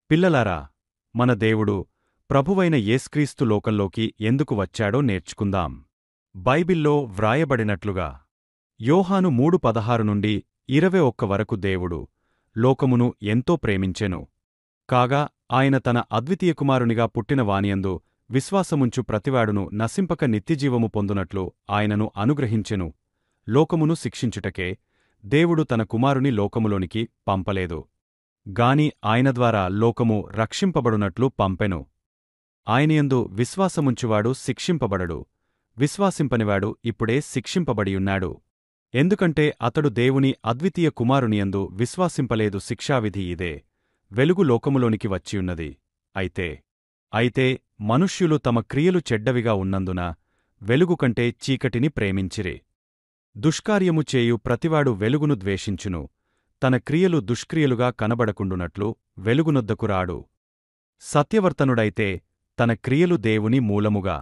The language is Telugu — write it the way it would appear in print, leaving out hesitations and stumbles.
పిల్లలారా, మన దేవుడు ప్రభువైన యేస్క్రీస్తు లోకంలోకి ఎందుకు వచ్చాడో నేర్చుకుందాం. బైబిల్లో వ్రాయబడినట్లుగా యోహాను 3:16 నుండి 21 వరకు దేవుడు లోకమును ఎంతో ప్రేమించెను. కాగా ఆయన తన అద్వితీయ కుమారునిగా పుట్టిన వానియందు విశ్వాసముంచు ప్రతివాడును నశింపక నిత్యజీవము పొందునట్లు ఆయనను అనుగ్రహించెను. లోకమును శిక్షించుటకే దేవుడు తన కుమారుని లోకములోనికి పంపలేదు, గాని ఆయన ద్వారా లోకము రక్షింపబడునట్లు పంపెను. ఆయనయందు విశ్వాసముంచువాడు శిక్షింపబడడు, విశ్వాసింపనివాడు ఇప్పుడే శిక్షింపబడియున్నాడు. ఎందుకంటే అతడు దేవుని అద్వితీయ కుమారునియందు విశ్వాసింపలేదు. శిక్షావిధి ఇదే: వెలుగు లోకములోనికి వచ్చియున్నది. అయితే మనుష్యులు తమ క్రియలు చెడ్డవిగా ఉన్నందున వెలుగు కంటే చీకటిని ప్రేమించిరి. దుష్కార్యము చేయు ప్రతివాడు వెలుగును ద్వేషించును, తన క్రియలు దుష్క్రియలుగా కనబడకుండునట్లు వెలుగునొద్దకు రాడు. సత్యవర్తనుడైతే తన క్రియలు దేవుని మూలముగా